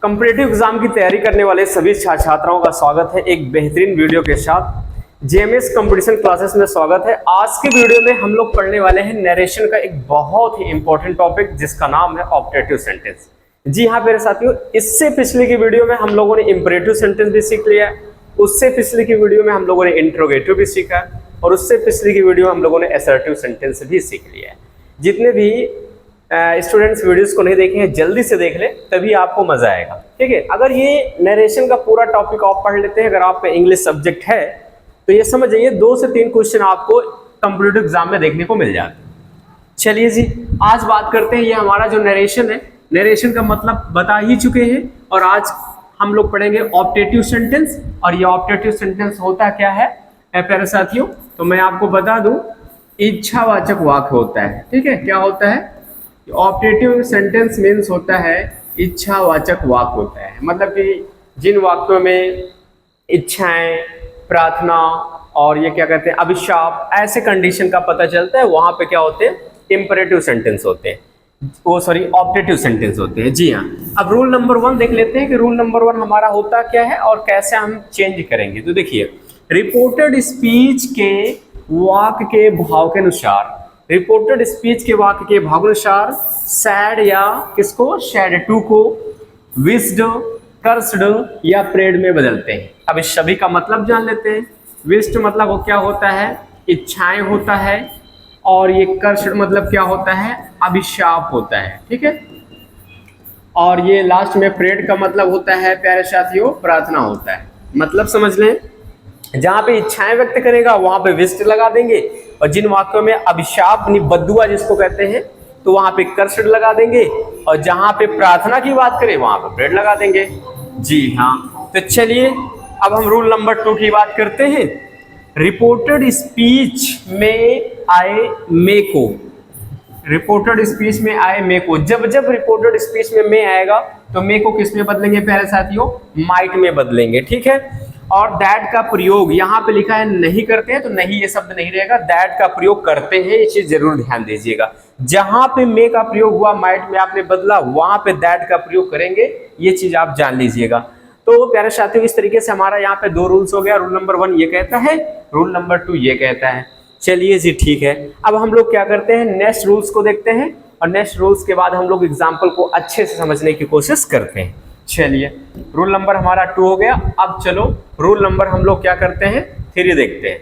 Competitive exam की तैयारी करने वाले सभी छात्राओं का स्वागत है एक बेहतरीन वीडियो के साथ। जेएमएस कंपटीशन क्लासेस में स्वागत है। आज के वीडियो में हम लोग पढ़ने वाले हैं नरेशन का एक बहुत ही इंपॉर्टेंट टॉपिक जिसका नाम है ऑप्टेटिव सेंटेंस। जी हाँ मेरे साथियों, इससे पिछले की वीडियो में हम लोगों ने इंपरेटिव सेंटेंस भी सीख लिया, उससे पिछले की वीडियो में हम लोगों ने इंट्रोगेटिव भी सीखा और उससे पिछले की वीडियो में हम लोगों ने असर्टिव सेंटेंस भी सीख लिया है। जितने भी स्टूडेंट्स वीडियोस को नहीं देखे हैं जल्दी से देख लें, तभी आपको मजा आएगा। ठीक है, अगर ये नरेशन का पूरा टॉपिक आप पढ़ लेते हैं, अगर आप पे इंग्लिश सब्जेक्ट है तो ये समझ जाइए 2 से 3 क्वेश्चन आपको कॉम्पिटिटिव एग्जाम में देखने को मिल जाते हैं। चलिए जी, आज बात करते हैं, ये हमारा जो नरेशन है, नरेशन का मतलब बता ही चुके हैं और आज हम लोग पढ़ेंगे ऑप्टेटिव सेंटेंस। और ये ऑप्टेटिव सेंटेंस होता क्या है प्यारे साथियों, तो मैं आपको बता दूं, इच्छावाचक वाक्य होता है। ठीक है, क्या होता है? ऑप्टेटिव सेंटेंस मीन्स होता है इच्छावाचक वाक्य होता है, मतलब कि जिन वाक्यों में इच्छाएं, प्रार्थना और ये क्या कहते हैं अभिशाप, ऐसे कंडीशन का पता चलता है, वहां पे क्या होते हैं इंपरेटिव सेंटेंस होते हैं, वो सॉरी ऑप्टेटिव सेंटेंस होते हैं। जी हाँ, अब रूल नंबर 1 देख लेते हैं कि रूल नंबर 1 हमारा होता क्या है और कैसे हम चेंज करेंगे। तो देखिए, रिपोर्टेड स्पीच के वाक्य के भाव के अनुसार, रिपोर्टेड स्पीच के वाक्य के भाव के अनुसार सैड या किसको, सैड टू को विस्ड, कर्स्ड या प्रेड में बदलते हैं। अब इस सभी का मतलब जान लेते हैं। विस्ड मतलब वो क्या होता है, इच्छाएं होता है, और ये कर्स्ड मतलब क्या होता है, अभिशाप होता है। ठीक है, और ये लास्ट में प्रेड का मतलब होता है प्यारे साथियों प्रार्थना होता है। मतलब समझ लें, जहां पे इच्छाएं व्यक्त करेगा वहां पे विस्ट लगा देंगे, और जिन वाक्यों में अभिशाप बद्दुआ जिसको कहते हैं तो वहां पे कर्स्ड लगा देंगे, और जहां पे प्रार्थना की बात करें वहां पे प्रेड लगा देंगे। जी हाँ, तो चलिए अब हम रूल नंबर 2 की बात करते हैं। रिपोर्टेड स्पीच में आए मे को, रिपोर्टेड स्पीच में आए मे को, जब जब रिपोर्टेड स्पीच में मे आएगा तो मे को किस में बदलेंगे प्यारे साथियों, माइट में बदलेंगे। ठीक है, और दैट का प्रयोग यहाँ पे लिखा है नहीं करते हैं तो नहीं, ये शब्द नहीं रहेगा, दैट का प्रयोग करते हैं, ये चीज जरूर ध्यान दीजिएगा। जहां पे मे का प्रयोग हुआ, माइट में आपने बदला, वहां पे दैट का प्रयोग करेंगे, ये चीज आप जान लीजिएगा। तो प्यारे साथियों, इस तरीके से हमारा यहाँ पे 2 रूल्स हो गया। रूल नंबर 1 ये कहता है, रूल नंबर 2 ये कहता है। चलिए जी ठीक है, अब हम लोग क्या करते हैं, नेक्स्ट रूल्स को देखते हैं, और नेक्स्ट रूल्स के बाद हम लोग एग्जाम्पल को अच्छे से समझने की कोशिश करते हैं। चलिए, रूल नंबर हमारा 2 हो गया। अब चलो रूल नंबर हम लोग क्या करते हैं, 3 देखते हैं।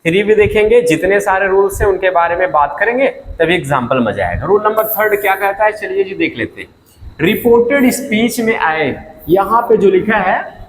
3 भी देखेंगे, जितने सारे रूल्स हैं उनके बारे में बात करेंगे, तभी एग्जाम्पल मजा आएगा। रूल नंबर 3 क्या कहता है, चलिए जी देख लेते हैं। रिपोर्टेड स्पीच में आए, यहाँ पे जो लिखा है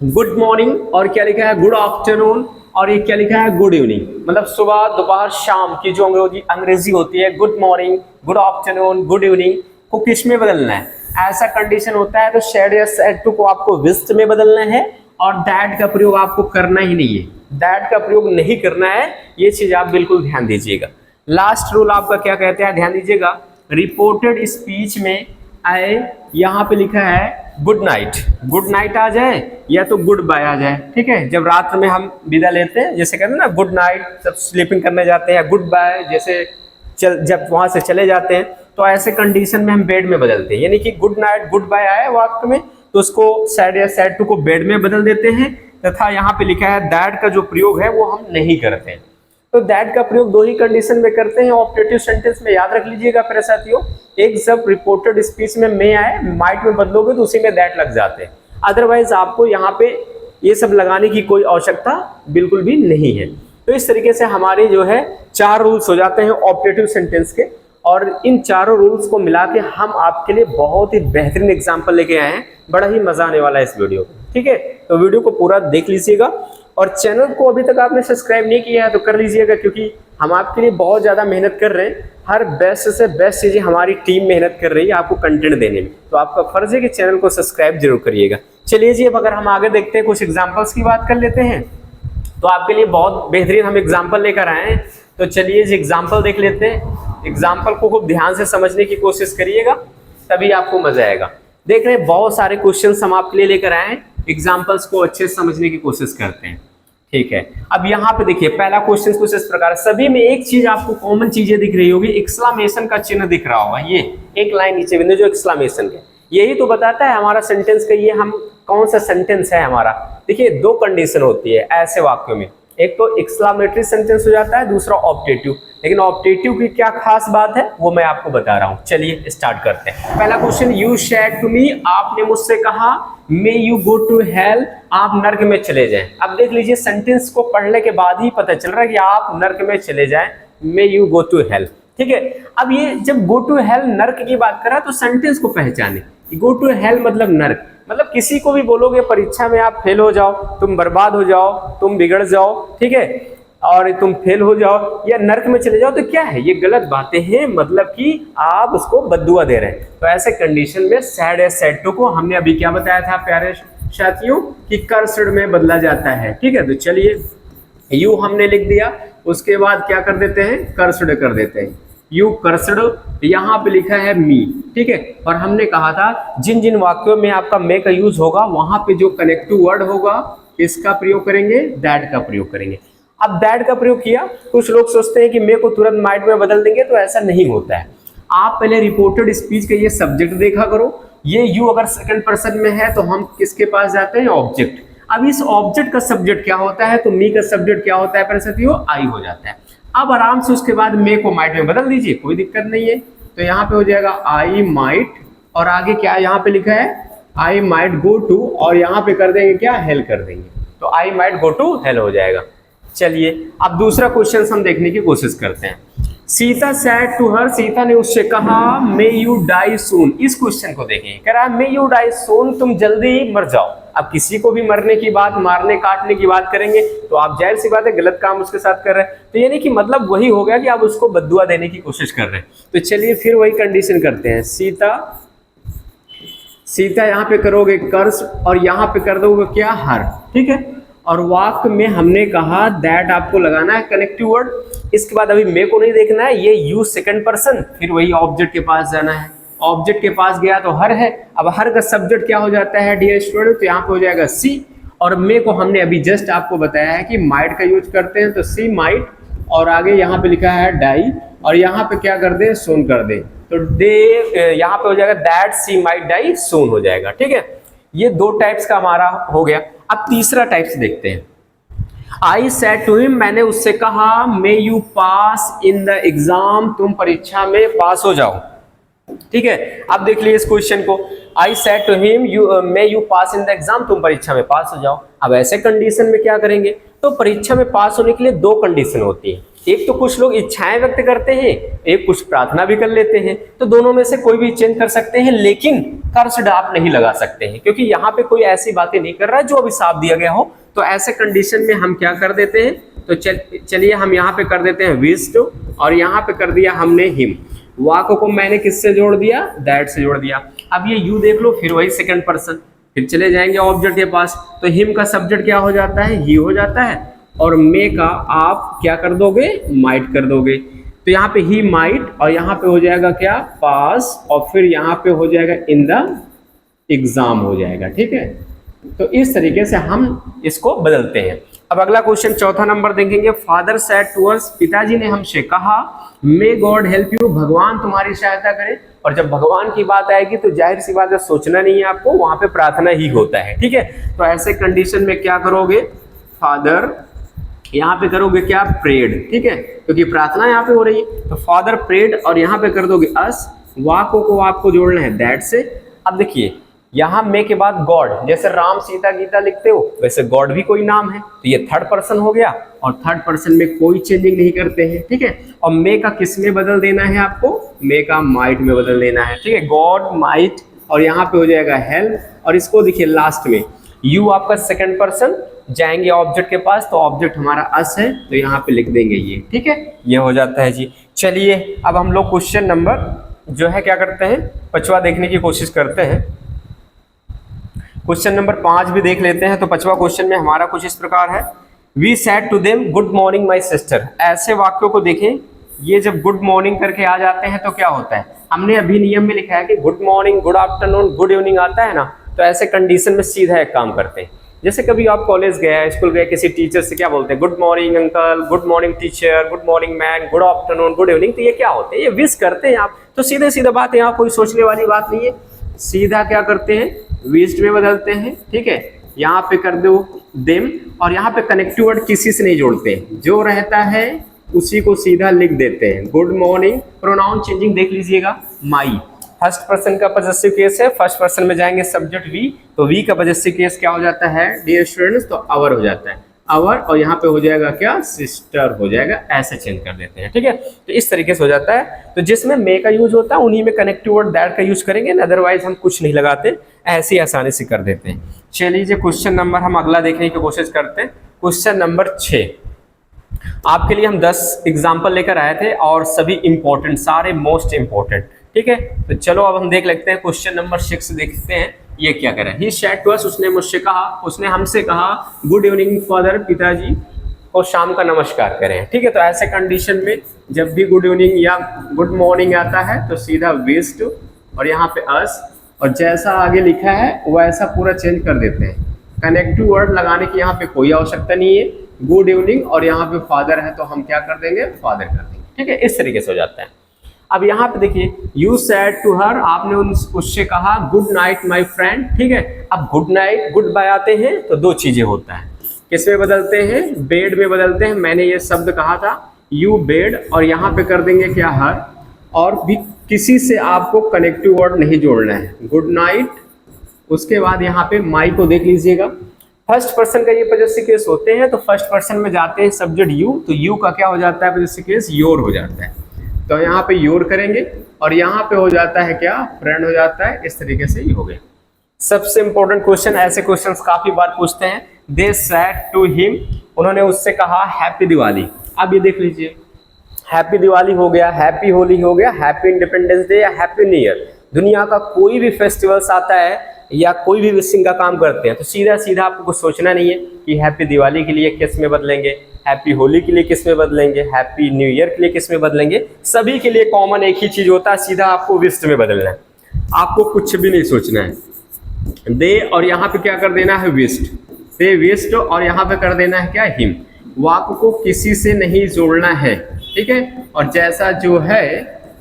गुड मॉर्निंग और क्या लिखा है गुड आफ्टरनून, और ये क्या लिखा है गुड इवनिंग, मतलब सुबह दोपहर शाम की जो अंग्रेजी होती है, good morning, good afternoon, good evening को किस में बदलना है, ऐसा कंडीशन होता है तो सैड या सैड टू को आपको विस्ट में बदलना है, और दैट का प्रयोग आपको करना ही नहीं है, दैट का प्रयोग नहीं करना है, ये चीज आप बिल्कुल ध्यान दीजिएगा। लास्ट रूल आपका क्या कहते हैं, ध्यान दीजिएगा। रिपोर्टेड स्पीच में आए, यहाँ पे लिखा है गुड नाइट, गुड नाइट आ जाए या तो गुड बाय आ जाए। ठीक है, जब रात में हम विदा लेते हैं, जैसे कहते हैं ना गुड नाइट, सब स्लीपिंग करने जाते हैं, गुड बाय जैसे जब वहां से चले जाते हैं, तो ऐसे कंडीशन में हम बेड में बदलते हैं, यानी कि गुड नाइट गुड बाय आए वाक्य में तो उसको सैड या सैड टू को बेड में बदल देते हैं, तथा यहाँ पे लिखा है दैट का जो प्रयोग है वो हम नहीं करते हैं। तो दैट का प्रयोग 2 ही कंडीशन में करते हैं ऑप्टेटिव सेंटेंस में, याद रख लीजिएगा प्यारे साथियों। एक जब रिपोर्टेड स्पीच में मे आए, माइट में बदलोगे तो उसी में दैट लग जाते हैं, अदरवाइज आपको यहाँ पे ये सब लगाने की कोई आवश्यकता बिल्कुल भी नहीं है। तो इस तरीके से हमारे जो है 4 रूल्स हो जाते हैं ऑप्टेटिव सेंटेंस के, और इन चारों रूल्स को मिला के हम आपके लिए बहुत ही बेहतरीन एग्जाम्पल लेके आए हैं। बड़ा ही मजा आने वाला है इस वीडियो में। ठीक है, तो वीडियो को पूरा देख लीजिएगा, और चैनल को अभी तक आपने सब्सक्राइब नहीं किया है तो कर लीजिएगा, क्योंकि हम आपके लिए बहुत ज़्यादा मेहनत कर रहे हैं। हर बेस्ट से बेस्ट चीज़ें हमारी टीम मेहनत कर रही है आपको कंटेंट देने में, तो आपका फर्ज है कि चैनल को सब्सक्राइब जरूर करिएगा। चलिए जी, अब अगर हम आगे देखते हैं, कुछ एग्जाम्पल्स की बात कर लेते हैं, तो आपके लिए बहुत बेहतरीन हम एग्जाम्पल लेकर आए हैं। तो चलिए जी एग्जाम्पल देख लेते हैं। एग्जाम्पल को खूब ध्यान से समझने की कोशिश करिएगा, तभी आपको मजा आएगा। देख रहे हैं बहुत सारे क्वेश्चंस हम आपके लिए लेकर आए हैं, एग्जाम्पल्स को अच्छे से समझने की कोशिश करते हैं। ठीक है, अब यहाँ पे देखिए पहला क्वेश्चन कुछ इस प्रकार, सभी में एक चीज आपको कॉमन चीजें दिख रही होगी, एक्सक्लेमेशन का चिन्ह दिख रहा होगा, ये एक लाइन नीचे बिंदु जो एक्सक्लेमेशन है, यही तो बताता है हमारा सेंटेंस का ये हम कौन सा सेंटेंस है हमारा। देखिए दो कंडीशन होती है ऐसे वाक्यों में, एक तो एक्सक्लामेटरी सेंटेंस हो जाता है, दूसरा ऑब्जेक्टिव। लेकिन ऑब्जेक्टिव की क्या खास बात है वो मैं आपको बता रहा हूं। चलिए स्टार्ट करते हैं। पहला question, you said to me, आपने मुझसे कहा, may you go to hell, आप नर्क में चले जाएं। अब देख लीजिए सेंटेंस को पढ़ने के बाद ही पता चल रहा है कि आप नर्क में चले जाएं, may you go to hell. ठीक है, अब ये जब गो टू हेल नर्क की बात कर रहा है तो सेंटेंस को पहचाने। गो टू हेल मतलब नर्क, मतलब किसी को भी बोलोगे परीक्षा में आप फेल हो जाओ, तुम बर्बाद हो जाओ, तुम बिगड़ जाओ, ठीक है, और तुम फेल हो जाओ या नर्क में चले जाओ, तो क्या है ये गलत बातें हैं, मतलब कि आप उसको बद्दुआ दे रहे हैं। तो ऐसे कंडीशन में सैड या सैड टू को हमने अभी क्या बताया था प्यारे साथियों कि कर्सड में बदला जाता है। ठीक है, तो चलिए यू हमने लिख दिया, उसके बाद क्या कर देते हैं, कर्सड कर देते हैं। यू कर्सड, यहाँ पे लिखा है मी। ठीक है, और हमने कहा था जिन जिन वाक्यों में आपका मे का यूज होगा वहां पे जो कनेक्टिव वर्ड होगा इसका प्रयोग करेंगे, दैट का प्रयोग करेंगे। अब दैट का प्रयोग किया, कुछ लोग सोचते हैं कि मे को तुरंत माइट में बदल देंगे, तो ऐसा नहीं होता है। आप पहले रिपोर्टेड स्पीच का ये सब्जेक्ट देखा करो, ये यू अगर सेकंड पर्सन में है तो हम किसके पास जाते हैं, ऑब्जेक्ट। अब इस ऑब्जेक्ट का सब्जेक्ट क्या होता है, तो मी का सब्जेक्ट क्या होता है प्यारे साथियों, आई हो जाता है। अब आराम से उसके बाद मे को माइट में बदल दीजिए, कोई दिक्कत नहीं है। तो यहाँ पे हो जाएगा आई माइट, और आगे क्या यहाँ पे लिखा है, आई माइट गो टू, और यहाँ पे कर देंगे क्या, हेल कर देंगे, तो I might go to hell हो जाएगा। चलिए अब दूसरा क्वेश्चन हम देखने की कोशिश करते हैं। Sita said to her, Sita ने उससे कहा, मे यू डाई सून। इस क्वेश्चन को देखिए, कह रहा है मे यू डाई सून, तुम जल्दी मर जाओ। अब किसी को भी मरने की बात, मारने काटने की बात करेंगे तो आप जाहिर सी बात है गलत काम उसके साथ कर रहे हैं, तो यानी कि मतलब वही हो गया कि आप उसको बद्दुआ देने की कोशिश कर रहे हैं। तो चलिए फिर वही कंडीशन करते हैं, सीता यहाँ पे करोगे कर्स, और यहाँ पे कर दोगे क्या, हर। ठीक है, और वाक्य में हमने कहा दैट आपको लगाना है कनेक्टिव वर्ड। इसके बाद अभी मे को नहीं देखना है, ये यू सेकंड पर्सन, फिर वही ऑब्जेक्ट के पास जाना है। ऑब्जेक्ट के पास गया तो हर है, अब हर का सब्जेक्ट क्या हो जाता है डियर स्टूडेंट, तो यहाँ पे हो जाएगा सी, और मे को हमने अभी जस्ट आपको बताया है कि माइट का यूज करते हैं, तो सी माइट, और आगे यहाँ पे लिखा है डाई, और यहाँ पे क्या कर दे, सोन कर दे, तो दे यहाँ पे हो जाएगा दैट सी माइट डाई सोन हो जाएगा। ठीक है, ये दो टाइप्स का हमारा हो गया। अब तीसरा टाइप्स देखते हैं। आई सेड टू हिम, मैंने उससे कहा, may you pass in the exam, तुम परीक्षा में पास हो जाओ। ठीक है, अब देख लीजिए इस क्वेश्चन को, I said to him you may you pass in the exam, तुम परीक्षा में पास हो जाओ। अब ऐसे कंडीशन में क्या करेंगे, तो परीक्षा में पास होने के लिए दो कंडीशन होती है, एक तो कुछ लोग इच्छाएं व्यक्त करते हैं, एक कुछ प्रार्थना भी कर लेते हैं, तो दोनों में से कोई भी चेंज कर सकते हैं, लेकिन कर्सड आप नहीं लगा सकते हैं क्योंकि यहाँ पे कोई ऐसी बातें नहीं कर रहा है जो अभिशाप दिया गया हो। तो ऐसे कंडीशन में हम क्या कर देते हैं, तो चलिए हम यहाँ पे कर देते हैं विश्ड, और यहाँ पे कर दिया हमने हिम। वाक्य को मैंने किससे जोड़ दिया, दैट से जोड़ दिया। अब ये यू देख लो, फिर वही सेकंड पर्सन, फिर चले जाएंगे ऑब्जेक्ट के पास, तो हिम का सब्जेक्ट क्या हो जाता है, ही हो जाता है, और मे का आप क्या कर दोगे, माइट कर दोगे। तो यहाँ पे ही माइट, और यहाँ पे हो जाएगा क्या, पास, और फिर यहाँ पे हो जाएगा इन द एग्जाम हो जाएगा। ठीक है, तो इस तरीके से हम इसको बदलते हैं। अब अगला क्वेश्चन चौथा नंबर देखेंगे। फादर सेड टू अस, पिताजी ने हमसे कहा, मे गॉड हेल्प यू, भगवान तुम्हारी सहायता करे। और जब भगवान की बात आएगी तो जाहिर सी बात है सोचना नहीं है आपको, वहां पे प्रार्थना ही होता है। ठीक है, तो ऐसे कंडीशन में क्या करोगे, फादर यहाँ पे करोगे क्या, प्रेड। ठीक है, क्योंकि प्रार्थना यहाँ पे हो रही है, तो फादर प्रेड, और यहाँ पे कर दोगे अस, वाक्यों को आपको जोड़ना है दैट से। अब देखिए यहाँ मे के बाद गॉड, जैसे राम सीता गीता लिखते हो वैसे गॉड भी कोई नाम है, तो ये थर्ड पर्सन हो गया, और थर्ड पर्सन में कोई चेंजिंग नहीं करते हैं। ठीक है, और मे का किस में बदल देना है आपको, मे का माइट में बदल देना है। ठीक है, गॉड माइट, और यहाँ पे हो जाएगा हेल्प, और इसको देखिए लास्ट में यू आपका सेकंड पर्सन, जाएंगे ऑब्जेक्ट के पास, तो ऑब्जेक्ट हमारा अस है, तो यहाँ पे लिख देंगे ये। ठीक है, ये हो जाता है जी। चलिए अब हम लोग क्वेश्चन नंबर जो है क्या करते हैं, पांचवा देखने की कोशिश करते हैं। क्वेश्चन नंबर 5 भी देख लेते हैं। तो पांचवा क्वेश्चन में हमारा कुछ इस प्रकार है, we said to them good morning my sister. ऐसे वाक्यों को देखें, ये जब गुड मॉर्निंग करके आ जाते हैं तो क्या होता है, हमने अभी नियम में लिखा है कि good morning, good afternoon, good evening आता है ना, तो ऐसे कंडीशन में सीधा एक काम करते हैं। जैसे कभी आप कॉलेज गए, स्कूल गए, किसी टीचर से क्या बोलते हैं, good morning uncle, good morning teacher, good morning ma'am, good afternoon, good evening, तो ये क्या होते हैं, ये विश करते हैं आप। तो सीधे सीधे बात है, यहाँ कोई सोचने वाली बात नहीं है। सीधा क्या करते हैं, विज्ड में बदलते हैं। ठीक है, यहाँ पे कर दो देम, और यहाँ पे कनेक्टिव वर्ड किसी से नहीं जोड़ते हैं, जो रहता है उसी को सीधा लिख देते हैं। गुड मॉर्निंग, प्रोनाउन चेंजिंग देख लीजिएगा, माई फर्स्ट पर्सन का पॉजेसिव केस है, फर्स्ट पर्सन में जाएंगे सब्जेक्ट वी, तो वी का पॉजेसिव केस क्या हो जाता है डियर स्टूडेंट्स, तो आवर हो जाता है, आवर, और यहाँ पे हो जाएगा क्या, सिस्टर हो जाएगा, ऐसे चेंज कर देते हैं। ठीक है, तो इस तरीके से हो जाता है। तो जिसमें मे का यूज होता है उन्हीं में कनेक्टिव वर्ड दैट का यूज करेंगे, अदरवाइज हम कुछ नहीं लगाते, ऐसे ही आसानी से कर देते हैं। चलिए क्वेश्चन नंबर हम अगला देखने की कोशिश करते हैं। क्वेश्चन नंबर 6 आपके लिए हम 10 एग्जाम्पल लेकर आए थे और सभी इंपॉर्टेंट, सारे मोस्ट इंपॉर्टेंट। ठीक है, तो चलो अब हम देख लेते हैं क्वेश्चन नंबर 6, देखते हैं ये क्या कह रहा है। ही सेड टू अस, उसने मुझसे कहा, उसने हमसे कहा, गुड इवनिंग फादर, पिताजी को शाम का नमस्कार करें। ठीक है, तो ऐसे कंडीशन में जब भी गुड इवनिंग या गुड मॉर्निंग आता है तो सीधा विश्ड और यहाँ पे अस, और जैसा आगे लिखा है वैसा पूरा चेंज कर देते हैं। कनेक्टिव वर्ड लगाने की यहाँ पे कोई आवश्यकता नहीं है। गुड इवनिंग और यहाँ पे फादर है तो हम क्या कर देंगे, फादर कर देंगे। ठीक है, इस तरीके से हो जाता है। अब यहाँ पे देखिए, यू सेड टू हर, आपने उससे कहा गुड नाइट माय फ्रेंड। ठीक है, अब गुड नाइट गुड बाय आते हैं तो दो चीजें होता है, किस में बदलते हैं, बेड में बदलते हैं। मैंने ये शब्द कहा था यू बेड, और यहाँ पे कर देंगे क्या, हर, और भी किसी से आपको कनेक्टिव वर्ड नहीं जोड़ना है, गुड नाइट। उसके बाद यहाँ पे माई को देख लीजिएगा, फर्स्ट पर्सन का ये पॉजेसिव केस होते हैं तो फर्स्ट पर्सन में जाते हैं सब्जेक्ट यू, तो यू का क्या हो जाता है पॉजेसिव केस, योर हो जाता है। तो यहाँ पे योर करेंगे और यहाँ पे हो जाता है क्या, फ्रेंड हो जाता है। इस तरीके से ये हो गया। सबसे इंपॉर्टेंट क्वेश्चन, ऐसे क्वेश्चंस काफी बार पूछते हैं। दे सेड टू हिम, उन्होंने उससे कहा हैप्पी दिवाली। अब ये देख लीजिए, हैप्पी दिवाली हो गया, हैप्पी होली हो गया, हैप्पी इंडिपेंडेंस डे या हैप्पी न्यू ईयर। दुनिया का कोई भी फेस्टिवल्स आता है या कोई भी विशिंग का काम करते हैं तो सीधा सीधा आपको कुछ सोचना नहीं है कि हैप्पी दिवाली के लिए किस में बदलेंगे, हैप्पी होली के लिए किस में बदलेंगे, हैप्पी न्यू ईयर के लिए किस में बदलेंगे। सभी के लिए कॉमन एक ही चीज होता है, सीधा आपको विस्ट में बदलना है, आपको कुछ भी नहीं सोचना है। दे और यहाँ पे क्या कर देना है, विस्ट, दे विस्ट, और यहाँ पे कर देना है क्या, हिम। वाक्य को किसी से नहीं जोड़ना है। ठीक है, और जैसा जो है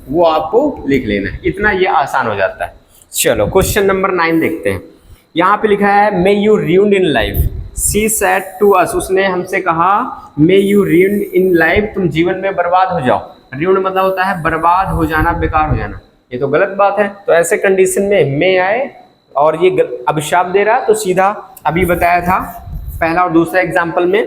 वो आपको लिख लेना है, इतना ये आसान हो जाता है। चलो क्वेश्चन नंबर 9 देखते हैं। यहाँ पे लिखा है may you ruined in life, she said to us, उसने हमसे कहा may you ruined in life, तुम जीवन में बर्बाद हो जाओ। ruined मतलब होता है बर्बाद हो जाना, बेकार हो जाना, ये तो गलत बात है। तो ऐसे कंडीशन में मे आए और ये अभिशाप दे रहा, तो सीधा अभी बताया था पहला और दूसरा एग्जाम्पल में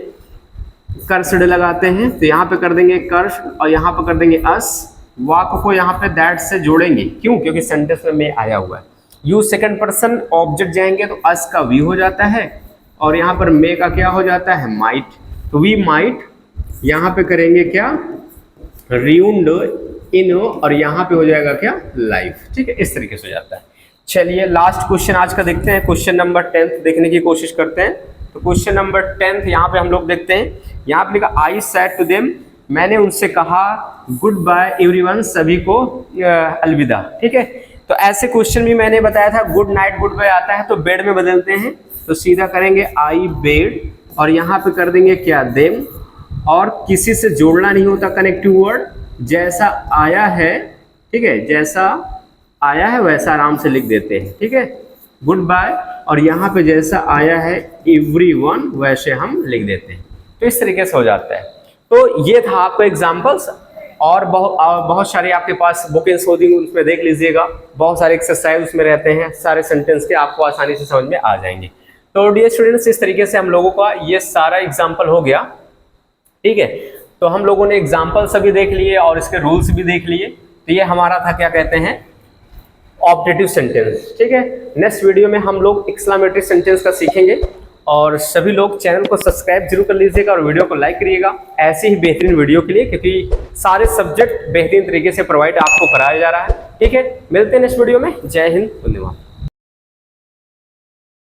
कर्स्ड लगाते हैं, तो यहाँ पे कर देंगे कर्स्ड और यहाँ पे कर देंगे अस। वाक्य को यहाँ पे दैट से जोड़ेंगे, क्यों, क्योंकि सेंटेंस में मे आया हुआ है। यू सेकंड पर्सन ऑब्जेक्ट जाएंगे तो अस का वी हो जाता है, और यहाँ पर मे का क्या हो जाता है, माइट, तो वी माइट। यहाँ पे करेंगे क्या, ruined इन, और यहाँ पे हो जाएगा क्या, लाइफ। ठीक है, इस तरीके से हो जाता है। चलिए लास्ट क्वेश्चन आज का देखते हैं, क्वेश्चन नंबर 10 देखने की कोशिश करते हैं। तो क्वेश्चन नंबर 10 यहाँ पे हम लोग देखते हैं। यहाँ पे लिखा आई सेड टू देम, मैंने उनसे कहा गुड बाय एवरीवन, सभी को अलविदा। ठीक है, तो ऐसे क्वेश्चन भी मैंने बताया था, गुड नाइट गुड बाय आता है तो बेड में बदलते हैं, तो सीधा करेंगे आई बेड, और यहाँ पे कर देंगे क्या, देम, और किसी से जोड़ना नहीं होता कनेक्टिव वर्ड, जैसा आया है। ठीक है, जैसा आया है वैसा आराम से लिख देते हैं। ठीक है, गुड बाय, और यहाँ पे जैसा आया है एवरीवन वैसे हम लिख देते हैं, तो इस तरीके से हो जाता है। तो ये था आपका एग्जाम्पल्स, और बहुत सारे आपके पास बुक इंसोडिंग उसमें देख लीजिएगा, बहुत सारे एक्सरसाइज उसमें रहते हैं, सारे सेंटेंस के आपको आसानी से समझ में आ जाएंगे। तो डियर स्टूडेंट्स, इस तरीके से हम लोगों का ये सारा एग्जाम्पल हो गया। ठीक है, तो हम लोगों ने एग्जाम्पल सभी देख लिए और इसके रूल्स भी देख लिए। तो ये हमारा था, क्या कहते हैं, ऑब्जेक्टिव सेंटेंस। ठीक है, नेक्स्ट वीडियो में हम लोग एक्सक्लेमेटरी सेंटेंस का सीखेंगे, और सभी लोग चैनल को सब्सक्राइब जरूर कर लीजिएगा और वीडियो को लाइक करिएगा ऐसे ही बेहतरीन वीडियो के लिए, क्योंकि सारे सब्जेक्ट बेहतरीन तरीके से प्रोवाइड आपको कराया जा रहा है। ठीक है, मिलते हैं नेक्स्ट वीडियो में। जय हिंद, धन्यवाद।